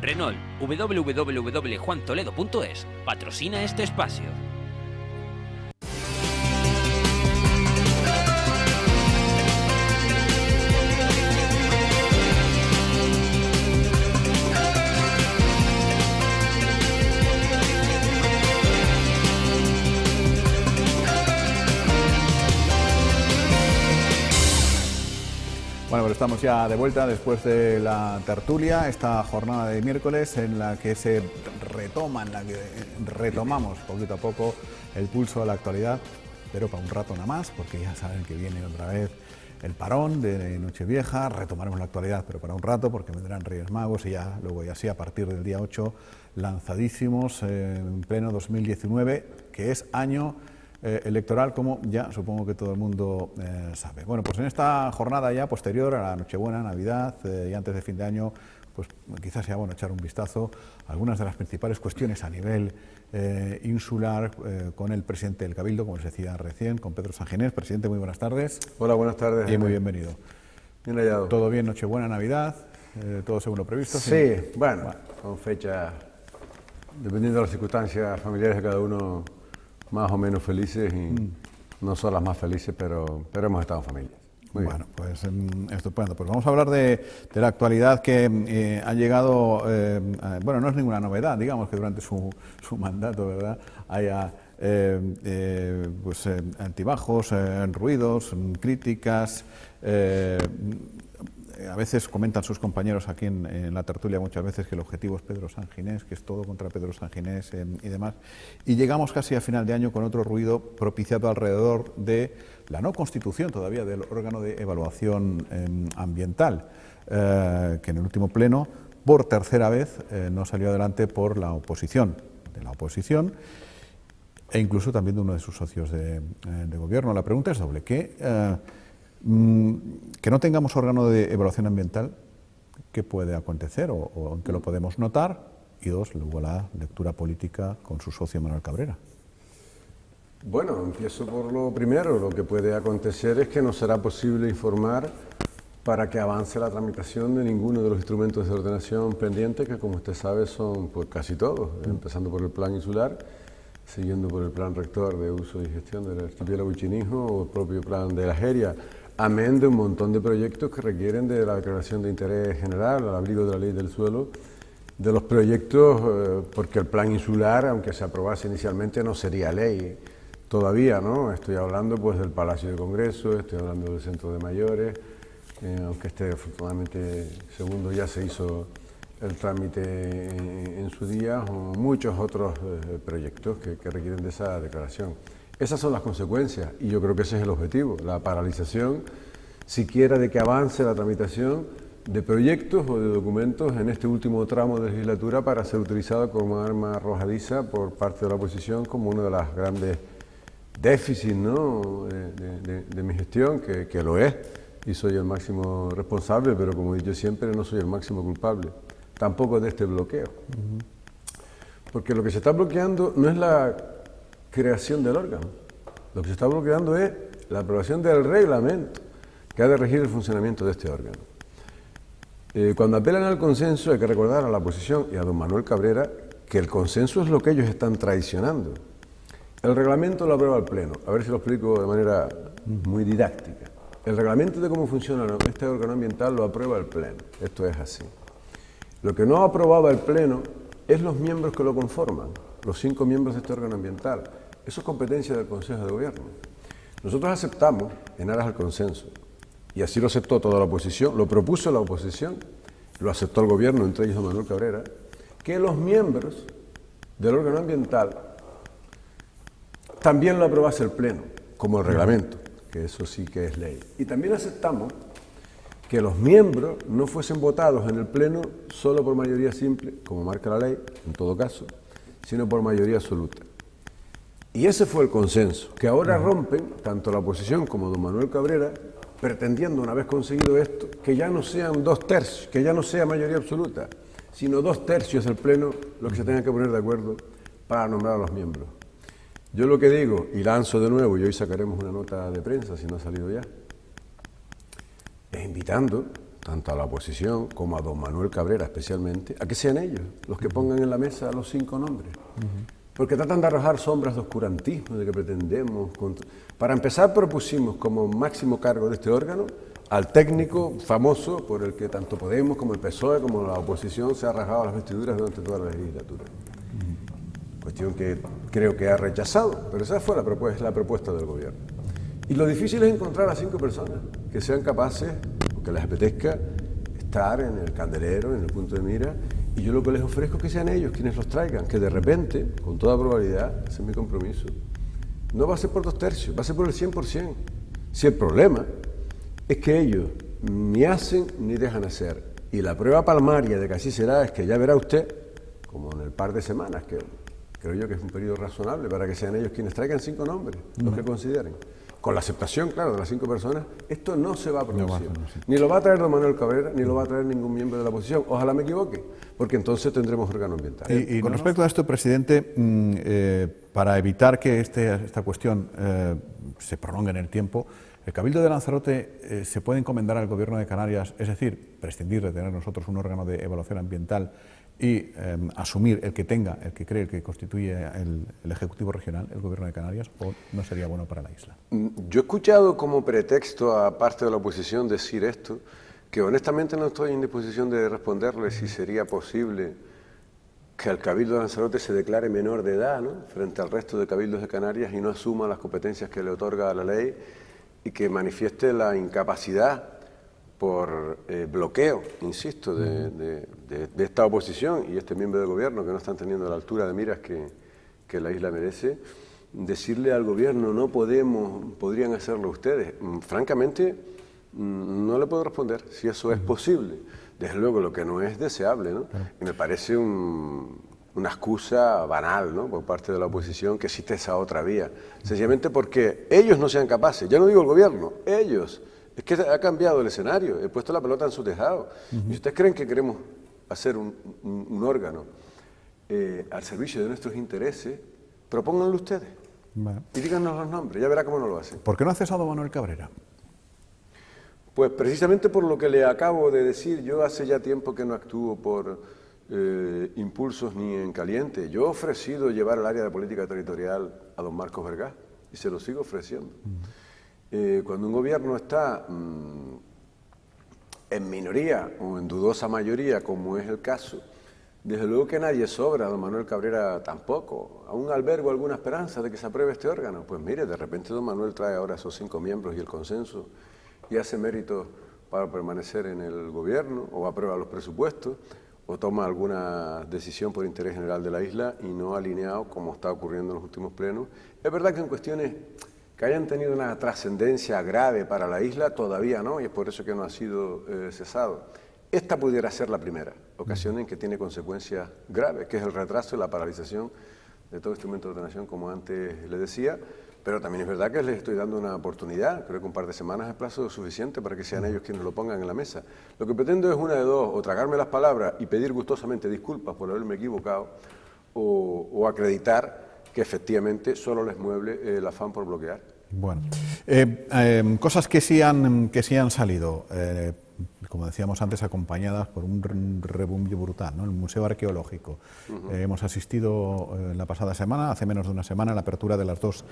Renault, www.juantoledo.es, patrocina este espacio. Bueno, pero estamos ya de vuelta después de la tertulia, esta jornada de miércoles en la que se retoma, en la que retomamos poquito a poco el pulso a la actualidad, pero para un rato nada más, porque ya saben que viene otra vez el parón de Nochevieja, retomaremos la actualidad, pero para un rato, porque vendrán Reyes Magos y ya luego, y así a partir del día 8, lanzadísimos en pleno 2019, que es año electoral, como ya supongo que todo el mundo sabe. Bueno, pues en esta jornada ya posterior a la Nochebuena, Navidad y antes de fin de año, pues quizás sea bueno echar un vistazo a algunas de las principales cuestiones a nivel insular con el presidente del Cabildo, como les decía recién, con Pedro Sanginés. Presidente, muy buenas tardes. Hola, buenas tardes. Y muy bienvenido. Bien hallado. ¿Todo bien, Nochebuena, Navidad? ¿Todo según lo previsto? Sí, bueno, con fecha, dependiendo de las circunstancias familiares de cada uno, más o menos felices, y no son las más felices, pero hemos estado en familia. Muy bueno, bien. Pues estupendo. Pues vamos a hablar de la actualidad que ha llegado, bueno, no es ninguna novedad, digamos que durante su mandato, ¿verdad?, haya pues, altibajos, ruidos, críticas. A veces comentan sus compañeros aquí en la tertulia muchas veces que el objetivo es Pedro Sanginés, que es todo contra Pedro Sanginés y demás. Y llegamos casi a final de año con otro ruido propiciado alrededor de la no constitución todavía del órgano de evaluación ambiental, que en el último pleno, por tercera vez, no salió adelante por la oposición, e incluso también de uno de sus socios de gobierno. La pregunta es doble. Que no tengamos órgano de evaluación ambiental, ¿qué puede acontecer o en qué lo podemos notar? Y dos, luego la lectura política con su socio Manuel Cabrera. Bueno, empiezo por lo primero. Lo que puede acontecer es que no será posible informar para que avance la tramitación de ninguno de los instrumentos de ordenación pendientes, que como usted sabe son pues, casi todos, empezando por el plan insular, siguiendo por el plan rector de uso y gestión del archipiélago Chinijo o el propio plan de la Jeria, amén de un montón de proyectos que requieren de la declaración de interés general, al abrigo de la ley del suelo, de los proyectos, porque el plan insular, aunque se aprobase inicialmente, no sería ley todavía, ¿no? Estoy hablando pues del Palacio de Congreso, estoy hablando del Centro de Mayores, aunque afortunadamente segundo ya se hizo el trámite en su día, o muchos otros proyectos que requieren de esa declaración. Esas son las consecuencias y yo creo que ese es el objetivo, la paralización siquiera de que avance la tramitación de proyectos o de documentos en este último tramo de legislatura para ser utilizado como arma arrojadiza por parte de la oposición como uno de los grandes déficits, ¿no?, de mi gestión, que lo es y soy el máximo responsable, pero como he dicho siempre, no soy el máximo culpable, tampoco de este bloqueo. Porque lo que se está bloqueando no es la creación del órgano. Lo que se está bloqueando es la aprobación del reglamento que ha de regir el funcionamiento de este órgano. Cuando apelan al consenso hay que recordar a la oposición y a don Manuel Cabrera que el consenso es lo que ellos están traicionando. El reglamento lo aprueba el Pleno. A ver si lo explico de manera muy didáctica. El reglamento de cómo funciona este órgano ambiental lo aprueba el Pleno. Esto es así. Lo que no ha aprobado el Pleno es los miembros que lo conforman, los 5 miembros de este órgano ambiental. Eso es competencia del Consejo de Gobierno. Nosotros aceptamos, en aras al consenso, y así lo aceptó toda la oposición, lo propuso la oposición, lo aceptó el Gobierno, entre ellos don Manuel Cabrera, que los miembros del órgano ambiental también lo aprobase el Pleno, como el reglamento, que eso sí que es ley. Y también aceptamos que los miembros no fuesen votados en el Pleno solo por mayoría simple, como marca la ley, en todo caso, sino por mayoría absoluta. Y ese fue el consenso, que ahora rompen tanto la oposición como don Manuel Cabrera, pretendiendo, una vez conseguido esto, que ya no sean 2/3, que ya no sea mayoría absoluta, sino 2/3 del Pleno los que se tengan que poner de acuerdo para nombrar a los miembros. Yo lo que digo, y lanzo de nuevo, y hoy sacaremos una nota de prensa, si no ha salido ya, es invitando tanto a la oposición como a don Manuel Cabrera especialmente, a que sean ellos los que pongan en la mesa los 5 nombres. Porque tratan de arrojar sombras de oscurantismo, de que pretendemos... Para empezar, propusimos como máximo cargo de este órgano al técnico famoso por el que tanto Podemos como el PSOE como la oposición se ha rasgado las vestiduras durante toda la legislatura. Cuestión que creo que ha rechazado, pero esa fue la propuesta del gobierno. Y lo difícil es encontrar a 5 personas que sean capaces, o que les apetezca, estar en el candelero, en el punto de mira, y yo lo que les ofrezco es que sean ellos quienes los traigan, que de repente, con toda probabilidad, ese es mi compromiso, no va a ser por 2/3, va a ser por el 100%. Si el problema es que ellos ni hacen ni dejan hacer, y la prueba palmaria de que así será es que ya verá usted, como en el par de semanas, que creo yo que es un periodo razonable para que sean ellos quienes traigan 5 nombres, los que consideren. Con la aceptación, claro, de las 5 personas, esto no se va a producir. Ni lo va a traer don Manuel Cabrera, ni lo va a traer ningún miembro de la oposición. Ojalá me equivoque, porque entonces tendremos órgano ambiental. Y con respecto a esto, presidente, para evitar que esta cuestión se prolongue en el tiempo, el Cabildo de Lanzarote se puede encomendar al Gobierno de Canarias, es decir, prescindir de tener nosotros un órgano de evaluación ambiental y asumir el que tenga, el que cree que constituye el Ejecutivo Regional, el Gobierno de Canarias, o no sería bueno para la isla. Yo he escuchado como pretexto a parte de la oposición decir esto, que honestamente no estoy en disposición de responderle si sería posible que el Cabildo de Lanzarote se declare menor de edad, ¿no?, frente al resto de cabildos de Canarias y no asuma las competencias que le otorga la ley y que manifieste la incapacidad por bloqueo, insisto, de esta oposición y este miembro del gobierno que no están teniendo la altura de miras que la isla merece, decirle al gobierno no podemos, podrían hacerlo ustedes. Francamente, no le puedo responder si eso es posible. Desde luego, lo que no es deseable, ¿no? Y me parece una excusa banal, ¿no?, por parte de la oposición que existe esa otra vía. Sencillamente porque ellos no sean capaces, ya no digo el gobierno, ellos. Es que ha cambiado el escenario, he puesto la pelota en su tejado. Y si ustedes creen que queremos hacer un órgano al servicio de nuestros intereses, propónganlo ustedes. Bueno. Y díganos los nombres, ya verá cómo no lo hacen. ¿Por qué no ha cesado Manuel Cabrera? Pues precisamente por lo que le acabo de decir. Yo hace ya tiempo que no actúo por impulsos ni en caliente. Yo he ofrecido llevar el área de política territorial a don Marcos Vergás y se lo sigo ofreciendo. Cuando un gobierno está en minoría o en dudosa mayoría, como es el caso, desde luego que nadie sobra, don Manuel Cabrera tampoco. ¿Aún albergo alguna esperanza de que se apruebe este órgano? Pues mire, de repente don Manuel trae ahora esos 5 miembros y el consenso y hace méritos para permanecer en el gobierno, o aprueba los presupuestos, o toma alguna decisión por interés general de la isla y no alineado como está ocurriendo en los últimos plenos. Es verdad que en cuestiones que hayan tenido una trascendencia grave para la isla, todavía no, y es por eso que no ha sido cesado. Esta pudiera ser la primera ocasión en que tiene consecuencias graves, que es el retraso y la paralización de todo instrumento de ordenación, como antes le decía, pero también es verdad que les estoy dando una oportunidad. Creo que un par de semanas es plazo suficiente para que sean ellos quienes lo pongan en la mesa. Lo que pretendo es una de dos: o tragarme las palabras y pedir gustosamente disculpas por haberme equivocado, o acreditar que efectivamente solo les mueve el afán por bloquear. Bueno, cosas que sí han salido, como decíamos antes, acompañadas por un rebumbio brutal, ¿no? El Museo Arqueológico. Hemos asistido la pasada semana, hace menos de una semana, a la apertura de las 2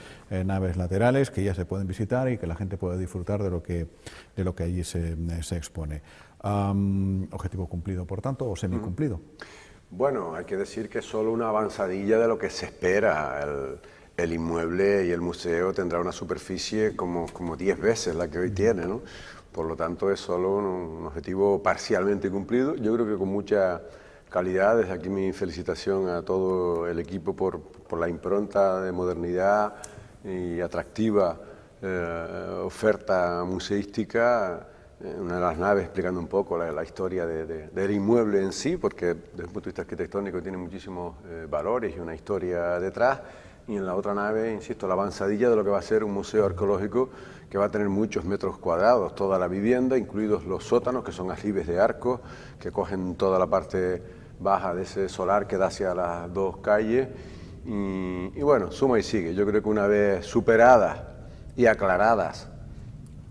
naves laterales que ya se pueden visitar y que la gente puede disfrutar de lo que allí se expone. ¿Objetivo cumplido, por tanto, o semicumplido? Bueno, hay que decir que es solo una avanzadilla de lo que se espera. El inmueble y el museo tendrá una superficie como 10 veces la que hoy tiene, ¿no? Por lo tanto, es solo un objetivo parcialmente cumplido. Yo creo que con mucha calidad. Desde aquí mi felicitación a todo el equipo por la impronta de modernidad y atractiva oferta museística. Una de las naves explicando un poco la historia del inmueble en sí, porque desde el punto de vista arquitectónico tiene muchísimos valores y una historia detrás. Y en la otra nave, insisto, la avanzadilla de lo que va a ser un museo arqueológico que va a tener muchos metros cuadrados, toda la vivienda, incluidos los sótanos, que son aljibes de arcos, que cogen toda la parte baja de ese solar que da hacia las 2 calles. Y bueno, suma y sigue. Yo creo que una vez superadas y aclaradas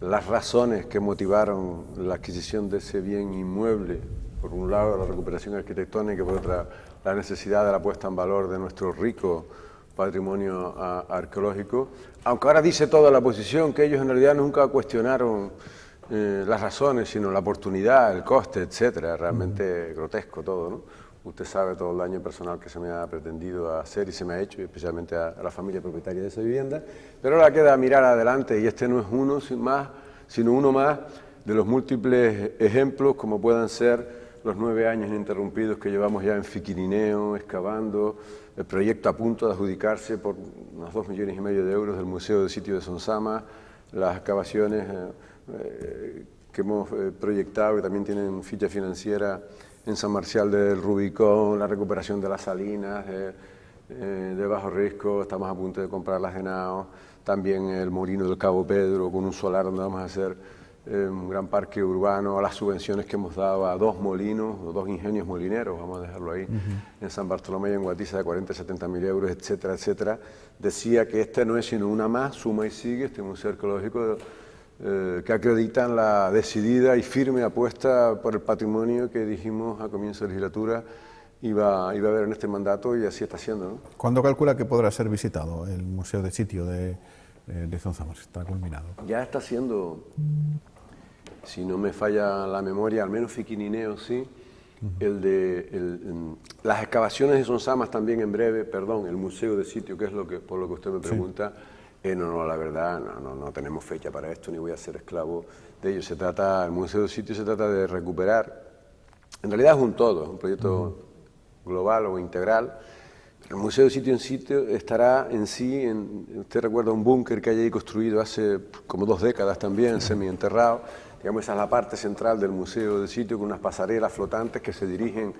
las razones que motivaron la adquisición de ese bien inmueble, por un lado la recuperación arquitectónica y por otra la necesidad de la puesta en valor de nuestro rico patrimonio arqueológico, aunque ahora dice toda la oposición que ellos en realidad nunca cuestionaron las razones, sino la oportunidad, el coste, etcétera. Realmente grotesco todo, ¿no? Usted sabe todo el daño personal que se me ha pretendido hacer y se me ha hecho, y especialmente a la familia propietaria de esa vivienda. Pero ahora queda mirar adelante, y este no es uno sino uno más de los múltiples ejemplos, como puedan ser los 9 años ininterrumpidos que llevamos ya en Fiquirineo, excavando, el proyecto a punto de adjudicarse por unos 2,5 millones de euros del Museo del Sitio de Sonsama, las excavaciones que hemos proyectado, que también tienen ficha financiera en San Marcial del Rubicón, la recuperación de las salinas de bajo riesgo, estamos a punto de comprar las de Henao, también el Molino del Cabo Pedro, con un solar donde vamos a hacer un gran parque urbano, las subvenciones que hemos dado a 2 molinos, o 2 ingenios molineros, vamos a dejarlo ahí, en San Bartolomé y en Guatiza, de 40 a 70 mil euros, etcétera, etcétera. Decía que este no es sino una más, suma y sigue, este museo arqueológico que acreditan la decidida y firme apuesta por el patrimonio que dijimos a comienzo de legislatura iba a haber en este mandato, y así está siendo, ¿no? ¿Cuándo calcula que podrá ser visitado el Museo de Sitio de Sonsama? Está culminado. Ya está siendo, si no me falla la memoria, al menos Fiquinineo sí, las excavaciones de Sonsamas también en breve, perdón, el Museo de Sitio, que es por lo que usted me pregunta. No, la verdad, no tenemos fecha para esto, ni voy a ser esclavo de ello. El Museo del Sitio se trata de recuperar, en realidad es un todo, es un proyecto global o integral. El Museo del Sitio estará en sí, usted recuerda un búnker que hay ahí construido hace como 2 décadas también, semienterrado. Digamos, esa es la parte central del Museo del Sitio, con unas pasarelas flotantes que se dirigen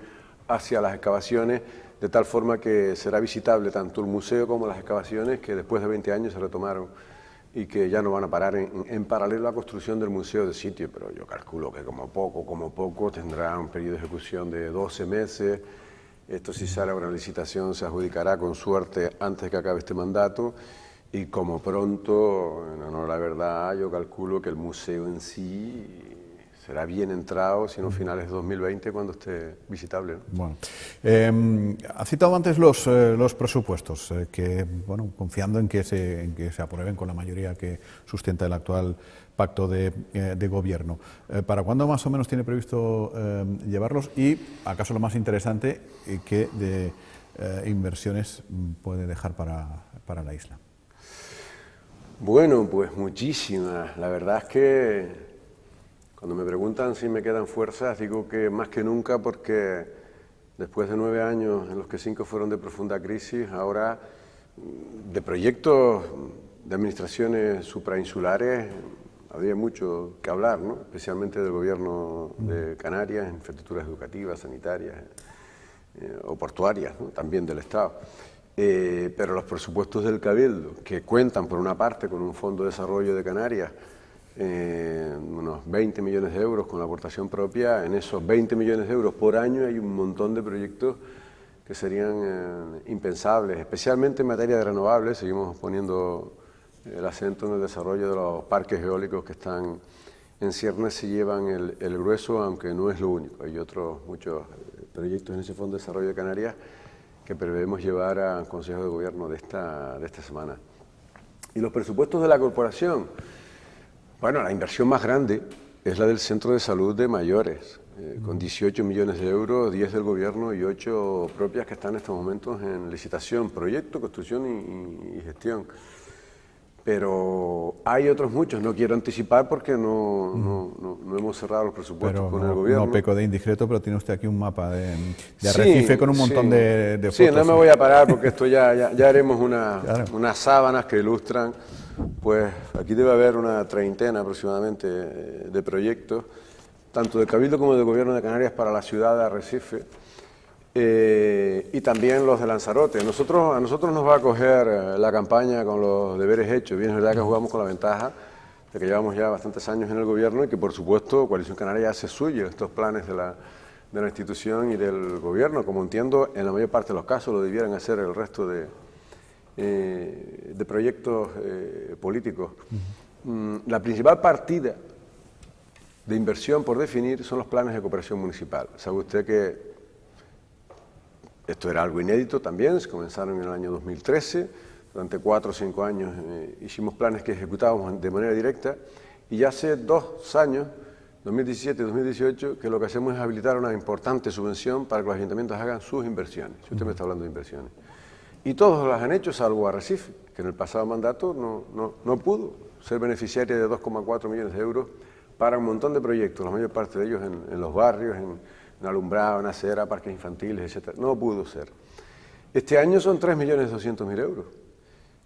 hacia las excavaciones, de tal forma que será visitable tanto el museo como las excavaciones, que después de 20 años se retomaron y que ya no van a parar en paralelo a la construcción del Museo de Sitio, pero yo calculo que como poco tendrá un periodo de ejecución de 12 meses. Esto, si sale a una licitación, se adjudicará con suerte antes de que acabe este mandato, y como pronto, no, la verdad, yo calculo que el museo en sí será bien entrado, sino finales de 2020, cuando esté visitable, ¿no? Bueno, ha citado antes los presupuestos, que, bueno, confiando en que se aprueben con la mayoría que sustenta el actual pacto de gobierno. ¿Para cuándo más o menos tiene previsto llevarlos? Y, acaso lo más interesante, ¿qué de inversiones puede dejar para la isla? Bueno, pues muchísimas. La verdad es que cuando me preguntan si me quedan fuerzas, digo que más que nunca, porque después de 9 años en los que 5 fueron de profunda crisis, ahora de proyectos de administraciones suprainsulares habría mucho que hablar, ¿no? Especialmente del gobierno de Canarias, infraestructuras educativas, sanitarias o portuarias, ¿no? También del Estado. Pero los presupuestos del Cabildo, que cuentan por una parte con un fondo de desarrollo de Canarias, unos 20 millones de euros con la aportación propia, en esos 20 millones de euros por año hay un montón de proyectos que serían impensables, especialmente en materia de renovables. Seguimos poniendo el acento en el desarrollo de los parques eólicos que están en ciernes, se llevan el grueso, aunque no es lo único. Hay otros muchos proyectos en ese Fondo de Desarrollo de Canarias que prevemos llevar al Consejo de Gobierno de esta semana. Y los presupuestos de la corporación, bueno, la inversión más grande es la del Centro de Salud de Mayores, con 18 millones de euros, 10 del Gobierno y 8 propias, que están en estos momentos en licitación, proyecto, construcción y gestión. Pero hay otros muchos, no quiero anticipar porque no hemos cerrado los presupuestos con el Gobierno. No peco de indiscreto, pero tiene usted aquí un mapa de Arrecife con un montón de fotos. Sí, no me voy a parar porque esto ya haremos unas sábanas que ilustran. Pues aquí debe haber una treintena aproximadamente de proyectos, tanto del Cabildo como del Gobierno de Canarias para la ciudad de Arrecife, y también los de Lanzarote. A nosotros nos va a coger la campaña con los deberes hechos. Bien, es verdad que jugamos con la ventaja de que llevamos ya bastantes años en el Gobierno y que, por supuesto, Coalición Canaria hace suyo estos planes de la institución y del Gobierno, como entiendo en la mayor parte de los casos lo debieran hacer el resto de proyectos políticos. La principal partida de inversión por definir son los planes de cooperación municipal. Sabe usted que esto era algo inédito también, se comenzaron en el año 2013, durante 4 o 5 años hicimos planes que ejecutábamos de manera directa y ya hace 2 años, 2017 y 2018, que lo que hacemos es habilitar una importante subvención para que los ayuntamientos hagan sus inversiones, si usted me está hablando de inversiones. Y todos las han hecho, salvo Arrecife, que en el pasado mandato no pudo ser beneficiaria de 2,4 millones de euros para un montón de proyectos, la mayor parte de ellos en los barrios, en alumbrado, en acera, parques infantiles, etc. No pudo ser. Este año son 3.200.000 euros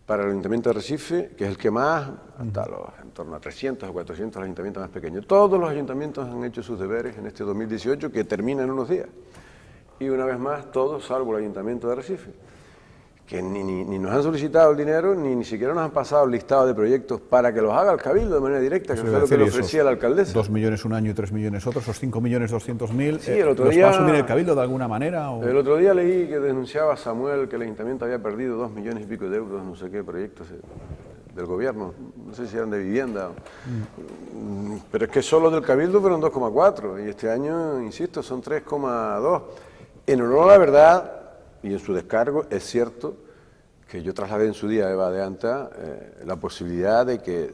para el Ayuntamiento de Arrecife, que es el que más, hasta en torno a 300 o 400 ayuntamientos más pequeños. Todos los ayuntamientos han hecho sus deberes en este 2018, que termina en unos días. Y una vez más, todos, salvo el Ayuntamiento de Arrecife, que ni nos han solicitado el dinero, ni siquiera nos han pasado el listado de proyectos para que los haga el Cabildo de manera directa, que fue lo que le ofrecía la alcaldesa. 2 millones un año y 3 millones otros, esos 5.200.000, sí, el otro ¿los día, va a asumir el Cabildo de alguna manera? ¿O? El otro día leí que denunciaba Samuel que el Ayuntamiento había perdido 2 millones y pico de euros, no sé qué, proyectos del gobierno, no sé si eran de vivienda, pero es que solo del Cabildo fueron 2,4 y este año, insisto, son 3,2. En honor a la verdad y en su descargo, es cierto que yo trasladé en su día a Eva de Anta la posibilidad de que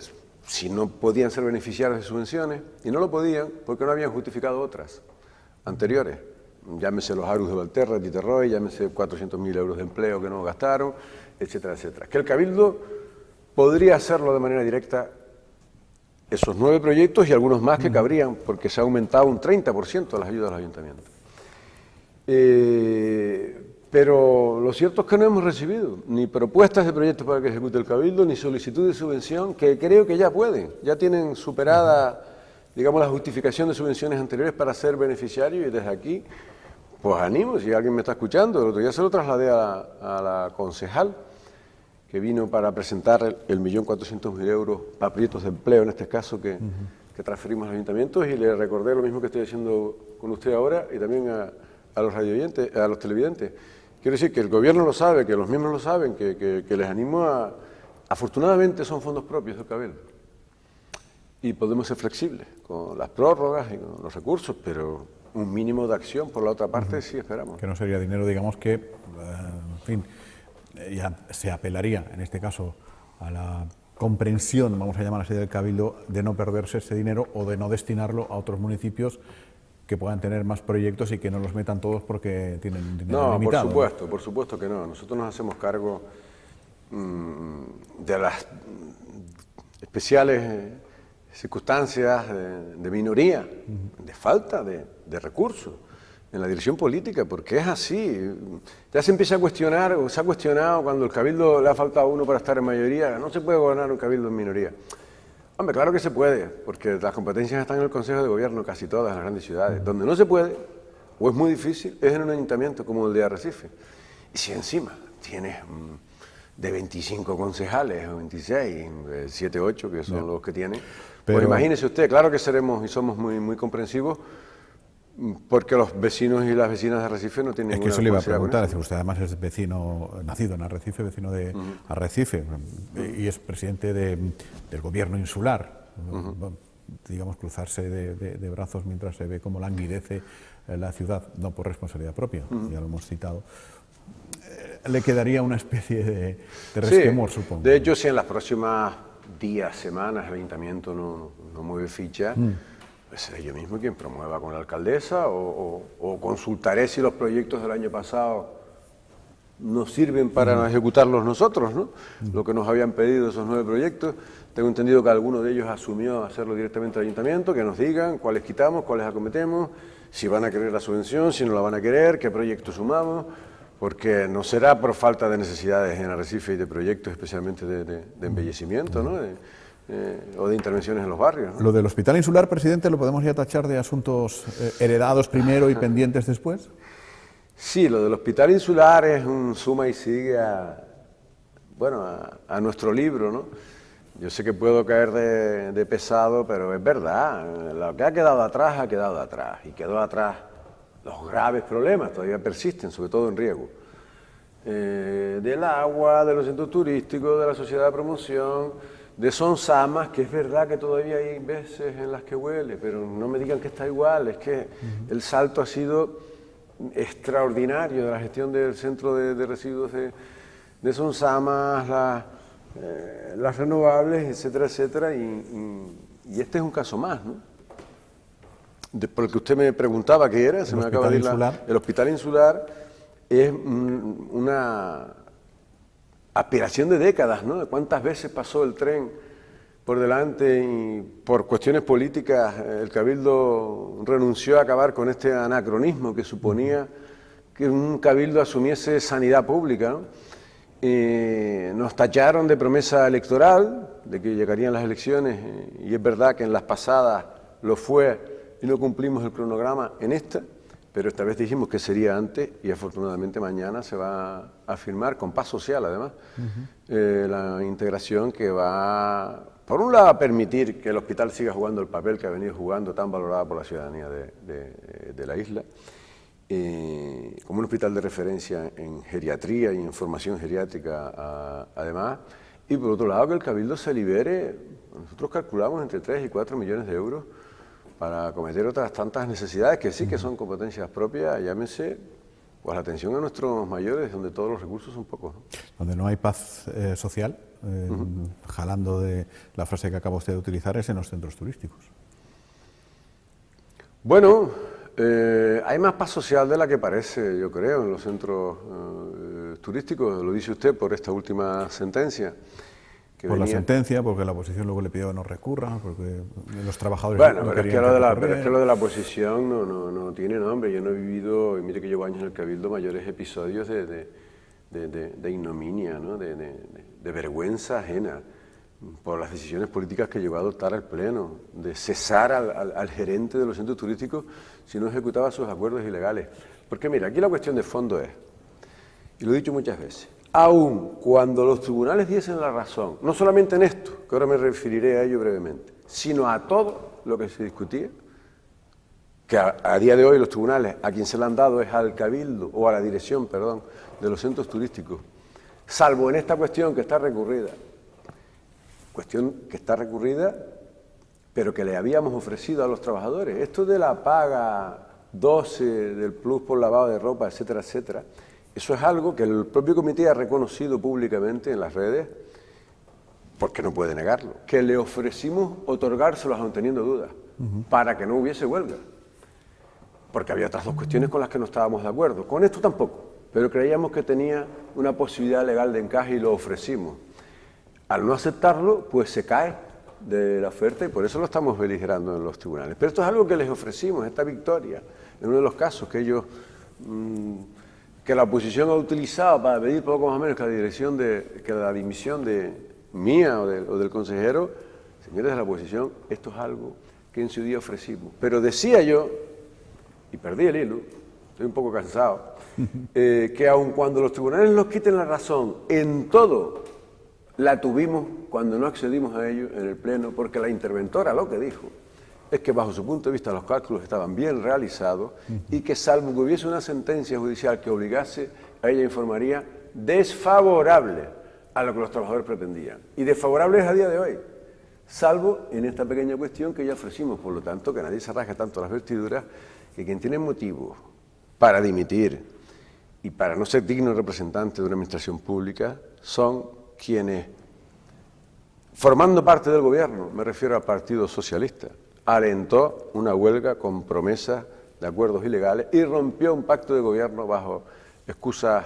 si no podían ser beneficiarios de subvenciones, y no lo podían porque no habían justificado otras anteriores, llámese los Arus de Valterra, de Titerroy, llámese 400.000 euros de empleo que no gastaron, etcétera, etcétera. Que el Cabildo podría hacerlo de manera directa esos 9 proyectos y algunos más que cabrían, porque se ha aumentado un 30% las ayudas a los ayuntamientos. Pero lo cierto es que no hemos recibido ni propuestas de proyectos para que ejecute el Cabildo, ni solicitud de subvención, que creo que ya pueden, ya tienen superada, digamos, la justificación de subvenciones anteriores para ser beneficiarios, y desde aquí, pues animo, si alguien me está escuchando. El otro día se lo trasladé a la concejal, que vino para presentar el 1.400.000 euros para proyectos de empleo, en este caso, que transferimos al ayuntamiento, y le recordé lo mismo que estoy haciendo con usted ahora, y también a los radioyentes, a los televidentes. Quiero decir que el gobierno lo sabe, que los miembros lo saben, que les animo a... Afortunadamente son fondos propios del Cabildo y podemos ser flexibles con las prórrogas y con los recursos, pero un mínimo de acción por la otra parte sí esperamos. Que no sería dinero, digamos, que, en fin, ya se apelaría, en este caso, a la comprensión, vamos a llamar así, del Cabildo, de no perderse ese dinero o de no destinarlo a otros municipios que puedan tener más proyectos y que no los metan todos porque tienen dinero limitado. No, por supuesto que no. Nosotros nos hacemos cargo de las especiales circunstancias de minoría, de falta de recursos en la dirección política, porque es así. Ya se empieza a cuestionar, o se ha cuestionado cuando el Cabildo le ha faltado uno para estar en mayoría, no se puede gobernar un Cabildo en minoría. Hombre, claro que se puede, porque las competencias están en el Consejo de Gobierno, casi todas en las grandes ciudades. Donde no se puede, o es muy difícil, es en un ayuntamiento como el de Arrecife. Y si encima tienes de 25 concejales, o 26, 7, 8, que son los que tienen, pues imagínese usted, claro que seremos y somos muy comprensivos, porque los vecinos y las vecinas de Arrecife no tienen ninguna responsabilidad. Es que eso le iba a preguntar, es usted además es vecino, nacido en Arrecife, vecino de Arrecife, y es presidente del gobierno insular. Digamos, cruzarse de brazos mientras se ve cómo languidece la ciudad, no por responsabilidad propia, ya lo hemos citado. Le quedaría una especie de resquemor, sí, supongo. De hecho, si en las próximas días, semanas, el ayuntamiento no mueve ficha, pues seré yo mismo quien promueva con la alcaldesa o consultaré si los proyectos del año pasado nos sirven para ejecutarlos nosotros, ¿no? Lo que nos habían pedido esos 9 proyectos. Tengo entendido que alguno de ellos asumió hacerlo directamente al ayuntamiento, que nos digan cuáles quitamos, cuáles acometemos, si van a querer la subvención, si no la van a querer, qué proyectos sumamos, porque no será por falta de necesidades en Arrecife y de proyectos especialmente de embellecimiento, ¿no? O de intervenciones en los barrios, ¿no? ¿Lo del Hospital Insular, presidente, lo podemos ya tachar de asuntos heredados primero y pendientes después? Sí, lo del Hospital Insular es un suma y sigue a nuestro libro, ¿no? Yo sé que puedo caer de pesado, pero es verdad, lo que ha quedado atrás, y quedó atrás los graves problemas, todavía persisten, sobre todo en riego, del agua, de los centros turísticos, de la sociedad de promoción, de Sonsamas, que es verdad que todavía hay veces en las que huele, pero no me digan que está igual, es que el salto ha sido extraordinario de la gestión del centro de residuos de Sonsamas, las renovables, etcétera, etcétera, y este es un caso más, ¿no? Por el que usted me preguntaba qué era, se me acaba de ir el Hospital Insular, es una aspiración de décadas, ¿no? De cuántas veces pasó el tren por delante y por cuestiones políticas el Cabildo renunció a acabar con este anacronismo que suponía que un Cabildo asumiese sanidad pública, ¿no? Nos tacharon de promesa electoral, de que llegarían las elecciones, y es verdad que en las pasadas lo fue y no cumplimos el cronograma en esta, pero esta vez dijimos que sería antes y afortunadamente mañana se va a firmar con paz social además la integración que va, por un lado, a permitir que el hospital siga jugando el papel que ha venido jugando tan valorado por la ciudadanía de la isla, como un hospital de referencia en geriatría y en formación geriátrica además, y por otro lado que el Cabildo se libere, nosotros calculamos entre 3 y 4 millones de euros para acometer otras tantas necesidades que sí que son competencias propias, llámese pues la atención a nuestros mayores, donde todos los recursos son pocos, ¿no? Donde no hay paz social, jalando de la frase que acaba usted de utilizar, es en los centros turísticos. Bueno, hay más paz social de la que parece, yo creo, en los centros turísticos, lo dice usted por esta última sentencia. Por la sentencia, porque la oposición luego le pidió que no recurra, porque los trabajadores bueno, no pero querían es que lo de la oposición no tiene nombre. Yo no he vivido, y mire que llevo años en el Cabildo, mayores episodios de ignominia, ¿no? de vergüenza ajena por las decisiones políticas que llegó a adoptar el Pleno, de cesar al gerente de los centros turísticos si no ejecutaba sus acuerdos ilegales. Porque mira, aquí la cuestión de fondo es, y lo he dicho muchas veces, aun cuando los tribunales diesen la razón, no solamente en esto, que ahora me referiré a ello brevemente, sino a todo lo que se discutía, que a día de hoy los tribunales a quien se le han dado es al Cabildo, o a la dirección, perdón, de los centros turísticos, salvo en esta cuestión que está recurrida, pero que le habíamos ofrecido a los trabajadores. Esto de la paga 12 del plus por lavado de ropa, etcétera, etcétera, eso es algo que el propio comité ha reconocido públicamente en las redes, porque no puede negarlo, que le ofrecimos otorgárselos aun teniendo dudas, para que no hubiese huelga, porque había otras dos cuestiones con las que no estábamos de acuerdo. Con esto tampoco, pero creíamos que tenía una posibilidad legal de encaje y lo ofrecimos. Al no aceptarlo, pues se cae de la oferta y por eso lo estamos beligerando en los tribunales. Pero esto es algo que les ofrecimos, esta victoria, en uno de los casos que ellos... que la oposición ha utilizado para pedir poco más o menos que la dimisión de mía o del consejero. Señores de la oposición, esto es algo que en su día ofrecimos. Pero decía yo, y perdí el hilo, estoy un poco cansado, que aun cuando los tribunales nos quiten la razón en todo, la tuvimos cuando no accedimos a ello en el Pleno, porque la interventora lo que dijo es que bajo su punto de vista los cálculos estaban bien realizados y que salvo que hubiese una sentencia judicial que obligase, a ella informaría desfavorable a lo que los trabajadores pretendían. Y desfavorable es a día de hoy, salvo en esta pequeña cuestión que ya ofrecimos. Por lo tanto, que nadie se rasgue tanto las vestiduras, que quien tiene motivos para dimitir y para no ser digno representante de una administración pública son quienes, formando parte del gobierno, me refiero al Partido Socialista, alentó una huelga con promesas de acuerdos ilegales y rompió un pacto de gobierno bajo excusas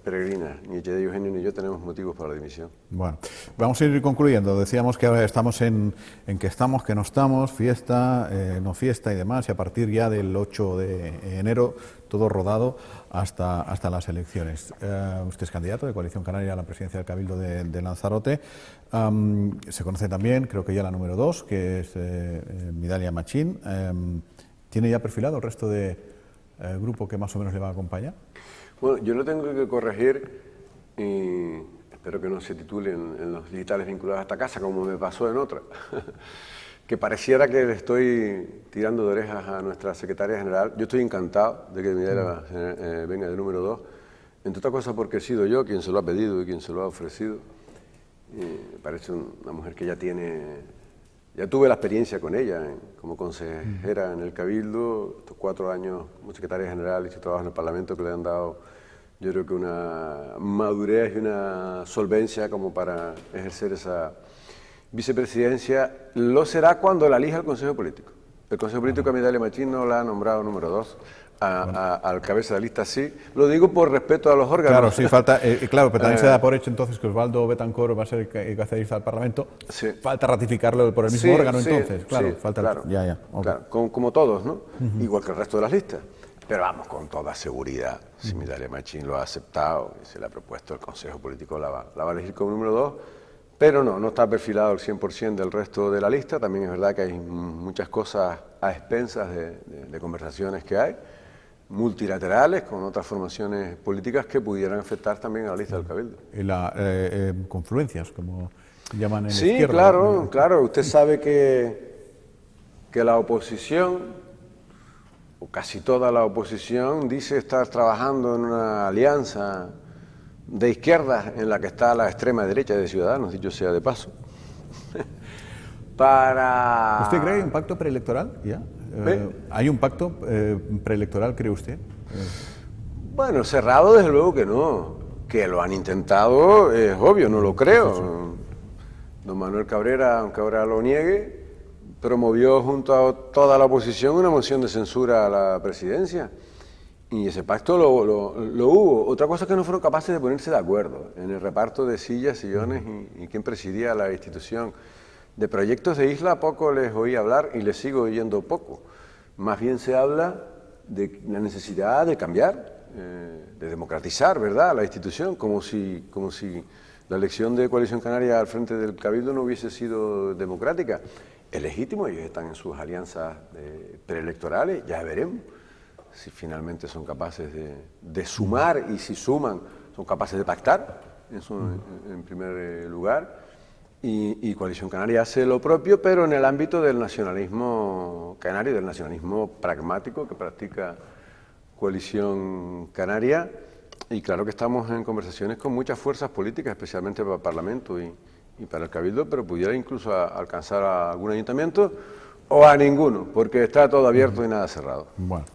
peregrinas. Ni Echeverría Eugenio ni yo tenemos motivos para la dimisión. Bueno, vamos a ir concluyendo. Decíamos que ahora estamos en que estamos, que no estamos, fiesta, no fiesta y demás, y a partir ya del 8 de enero todo rodado hasta las elecciones. Usted es candidato de Coalición Canaria a la presidencia del Cabildo de Lanzarote. Se conoce también, creo que ya la número 2, que es Midalia Machín. ¿Tiene ya perfilado el resto de grupo que más o menos le va a acompañar? Bueno, yo lo tengo que corregir y espero que no se titule en los digitales vinculados a esta casa, como me pasó en otra, que pareciera que le estoy tirando de orejas a nuestra secretaria general. Yo estoy encantado de que Midalia venga de número 2, entre otras cosas porque he sido yo quien se lo ha pedido y quien se lo ha ofrecido. Me parece una mujer que ya tuve la experiencia con ella como consejera en el Cabildo, estos 4 años como secretaria general y su trabajo en el Parlamento que le han dado, yo creo que una madurez y una solvencia como para ejercer esa vicepresidencia. Lo será cuando la elija el Consejo Político. El Consejo Político a Midalia Machín no la ha nombrado número 2. Al cabeza de la lista sí. Lo digo por respeto a los órganos. Claro, sí, falta, claro, pero también se da por hecho entonces que Osvaldo Betancor va a ser el cabeza de lista del Parlamento. Sí. Falta ratificarlo por el mismo órgano entonces. Claro, sí, falta claro, okay. Claro, como todos, ¿no? Igual que el resto de las listas. Pero vamos, con toda seguridad, si Midalia Machín lo ha aceptado y se le ha propuesto, el Consejo Político la va a elegir como número 2. Pero no está perfilado el 100% del resto de la lista. También es verdad que hay muchas cosas a expensas de conversaciones que hay, multilaterales, con otras formaciones políticas que pudieran afectar también a la lista del Cabildo. Y las confluencias, como llaman en la izquierda. Sí, claro. Usted sabe que la oposición, o casi toda la oposición, dice estar trabajando en una alianza de izquierdas en la que está la extrema derecha de Ciudadanos, dicho sea de paso. ¿Usted cree que hay un pacto preelectoral ya? ¿Hay un pacto preelectoral, cree usted? Bueno, cerrado desde luego que no. Que lo han intentado es obvio, no lo creo. Don Manuel Cabrera, aunque ahora lo niegue, promovió junto a toda la oposición una moción de censura a la presidencia. Y ese pacto lo hubo. Otra cosa es que no fueron capaces de ponerse de acuerdo en el reparto de sillas, sillones y quién presidía la institución. De proyectos de isla poco les oí hablar y les sigo oyendo poco. Más bien se habla de la necesidad de cambiar, de democratizar, ¿verdad?, la institución, como si la elección de Coalición Canaria al frente del Cabildo no hubiese sido democrática. Es legítimo, ellos están en sus alianzas preelectorales, ya veremos si finalmente son capaces de sumar y si suman son capaces de pactar, eso en primer lugar. Y Coalición Canaria hace lo propio, pero en el ámbito del nacionalismo canario, del nacionalismo pragmático que practica Coalición Canaria. Y claro que estamos en conversaciones con muchas fuerzas políticas, especialmente para el Parlamento y para el Cabildo, pero pudiera incluso alcanzar a algún ayuntamiento o a ninguno, porque está todo abierto y nada cerrado. Bueno,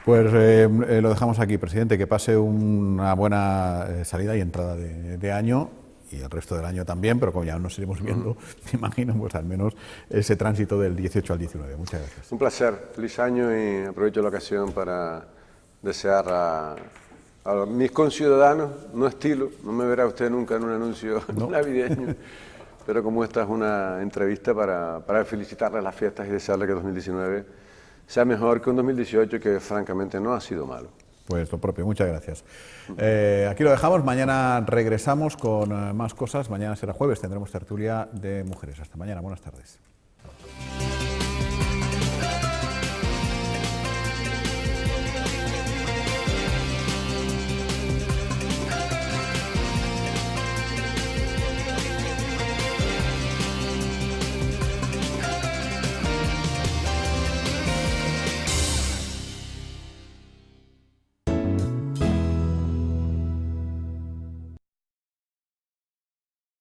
pues lo dejamos aquí, presidente, que pase una buena salida y entrada de año, y el resto del año también, pero como ya nos iremos viendo, me imagino, pues al menos ese tránsito del 18 al 19. Muchas gracias. Un placer, feliz año, y aprovecho la ocasión para desear a mis conciudadanos, no estilo, no me verá usted nunca en un anuncio navideño, pero como esta es una entrevista para felicitarles las fiestas y desearles que 2019 sea mejor que un 2018 que francamente no ha sido malo. Pues lo propio, muchas gracias. Aquí lo dejamos, mañana regresamos con más cosas, mañana será jueves, tendremos tertulia de mujeres. Hasta mañana, buenas tardes.